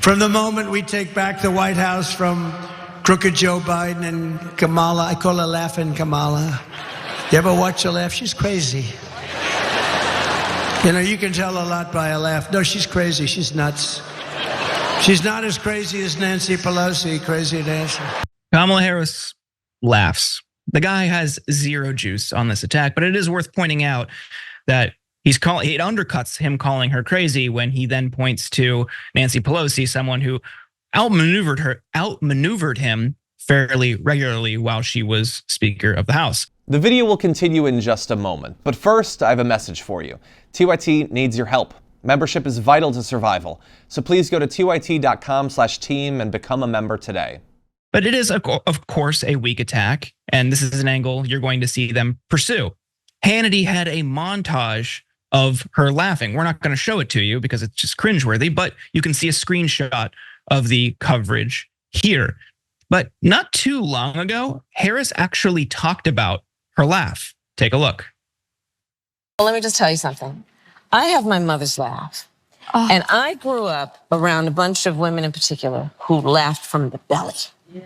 From the moment we take back the White House from crooked Joe Biden and Kamala, I call her Laughing Kamala. You ever watch her laugh? She's crazy. You know, you can tell a lot by her laugh. No, she's crazy. She's nuts. She's not as crazy as Nancy Pelosi, crazy Nancy. Kamala Harris laughs. The guy has zero juice on this attack, but it is worth pointing out that it undercuts him calling her crazy when he then points to Nancy Pelosi, someone who outmaneuvered him fairly regularly while she was Speaker of the House. The video will continue in just a moment, but first I have a message for you. TYT needs your help. Membership is vital to survival, so please go to tyt.com/team and become a member today. But it is, of course, a weak attack, and this is an angle you're going to see them pursue. Hannity had a montage of her laughing. We're not going to show it to you because it's just cringeworthy, but you can see a screenshot of the coverage here. But not too long ago, Harris actually talked about her laugh. Take a look. Well, let me just tell you something. I have my mother's laugh. Oh. And I grew up around a bunch of women in particular who laughed from the belly. Yeah.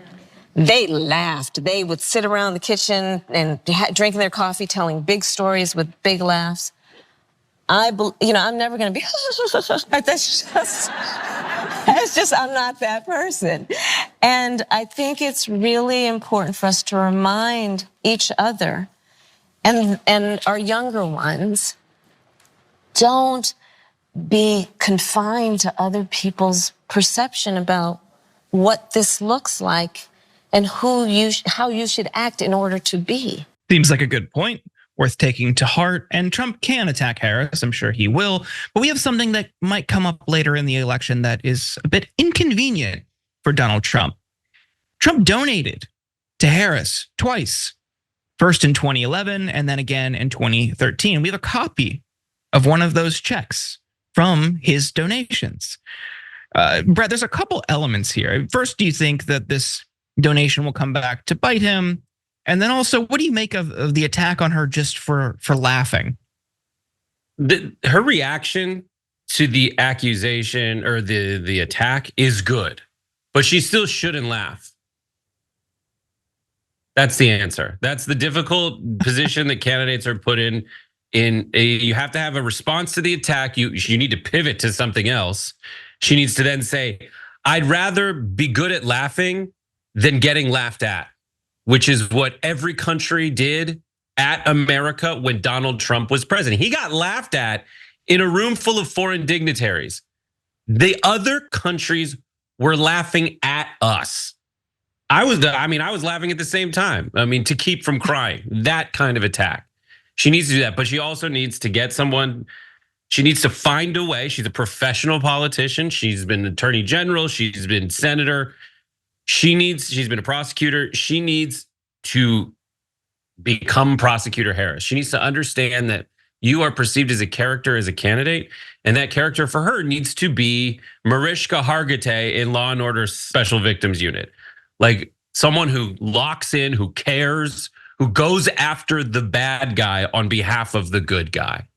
They laughed. They would sit around the kitchen and drinking their coffee, telling big stories with big laughs. I'm never going to be, that's just, I'm not that person. And I think it's really important for us to remind each other and our younger ones, don't be confined to other people's perception about what this looks like and how you should act in order to be. Seems like a good point, worth taking to heart. And Trump can attack Harris, I'm sure he will. But we have something that might come up later in the election that is a bit inconvenient for Donald Trump. Trump donated to Harris twice, first in 2011 and then again in 2013. We have a copy of one of those checks from his donations. Brett, there's a couple elements here. First, do you think that this donation will come back to bite him? And then also, what do you make of the attack on her just for laughing? Her reaction to the accusation or the attack is good, but she still shouldn't laugh. That's the answer. That's the difficult position that candidates are put in. You have to have a response to the attack. You need to pivot to something else. She needs to then say, I'd rather be good at laughing than getting laughed at, which is what every country did at America when Donald Trump was president. He got laughed at in a room full of foreign dignitaries. The other countries were laughing at us. I was laughing at the same time. To keep from crying, that kind of attack. She needs to do that, but she also needs to get someone. She needs to find a way. She's a professional politician. She's been attorney general. She's been senator. She's been a prosecutor. She needs to become Prosecutor Harris. She needs to understand that you are perceived as a character, as a candidate, and that character for her needs to be Mariska Hargitay in Law and Order Special Victims Unit. Like someone who locks in, who cares, who goes after the bad guy on behalf of the good guy.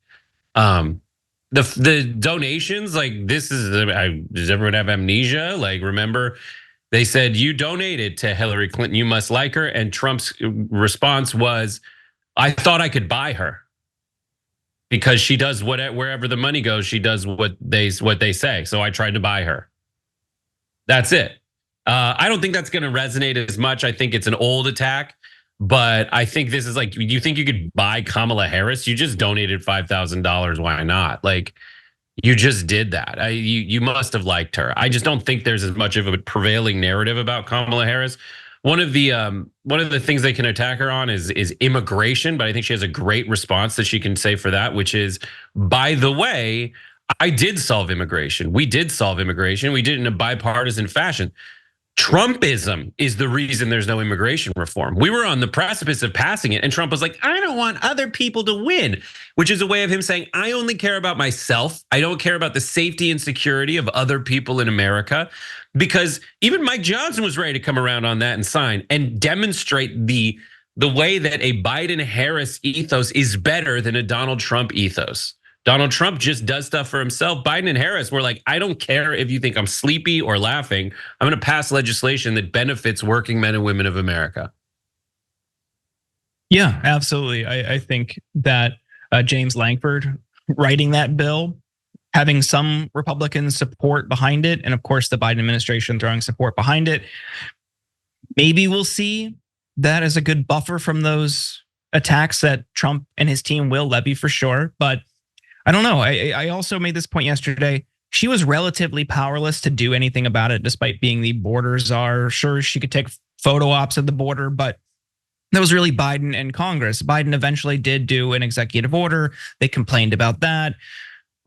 The donations, like this is, does everyone have amnesia? Like remember, they said you donated to Hillary Clinton, you must like her. And Trump's response was, I thought I could buy her. Because she does wherever the money goes, she does what they say. So I tried to buy her. That's it. I don't think that's gonna resonate as much. I think it's an old attack. But I think this is like, you think you could buy Kamala Harris? You just donated $5,000. Why not? Like, you just did that. You must have liked her. I just don't think there's as much of a prevailing narrative about Kamala Harris. One of the things they can attack her on is immigration, but I think she has a great response that she can say for that, which is, by the way, I did solve immigration. We did solve immigration. We did it in a bipartisan fashion. Trumpism is the reason there's no immigration reform. We were on the precipice of passing it, and Trump was like, I don't want other people to win, which is a way of him saying, I only care about myself. I don't care about the safety and security of other people in America, because even Mike Johnson was ready to come around on that and sign and demonstrate the way that a Biden-Harris ethos is better than a Donald Trump ethos. Donald Trump just does stuff for himself. Biden and Harris were like, I don't care if you think I'm sleepy or laughing. I'm going to pass legislation that benefits working men and women of America. Yeah, absolutely. I think that James Lankford writing that bill, having some Republican support behind it, and of course the Biden administration throwing support behind it, maybe we'll see that as a good buffer from those attacks that Trump and his team will levy for sure. But I don't know. I also made this point yesterday. She was relatively powerless to do anything about it, despite being the border czar. Sure, she could take photo ops at the border, but that was really Biden and Congress. Biden eventually did do an executive order. They complained about that.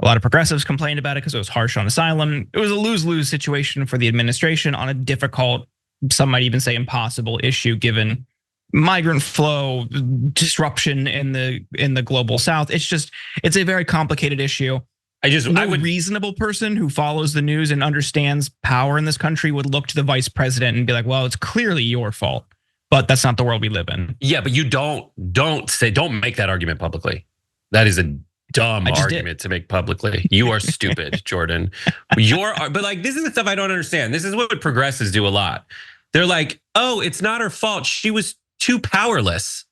A lot of progressives complained about it because it was harsh on asylum. It was a lose-lose situation for the administration on a difficult, some might even say impossible issue, given migrant flow, disruption in the global South. It's a very complicated issue. No reasonable person who follows the news and understands power in this country would look to the vice president and be like, well, it's clearly your fault. But that's not the world we live in. Yeah, but you don't make that argument publicly. That is a dumb argument to make publicly. You are stupid, Jordan. But like, this is the stuff I don't understand. This is what progressives do a lot. They're like, oh, it's not her fault. She was too powerless.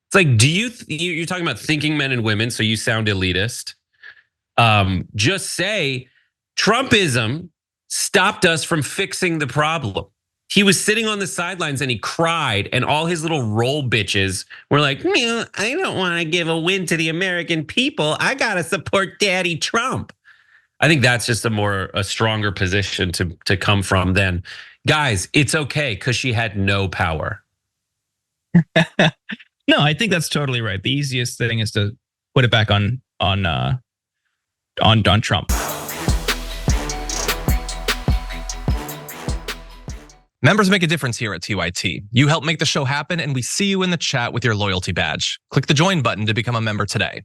It's like, you're talking about thinking men and women, so you sound elitist. Just say Trumpism stopped us from fixing the problem. He was sitting on the sidelines and he cried, and all his little roll bitches were like, I don't want to give a win to the American people. I got to support Daddy Trump. I think that's just a stronger position to come from than, guys, it's okay because she had no power. No, I think that's totally right. The easiest thing is to put it back on Trump. Members make a difference here at TYT. You help make the show happen, and we see you in the chat with your loyalty badge. Click the join button to become a member today.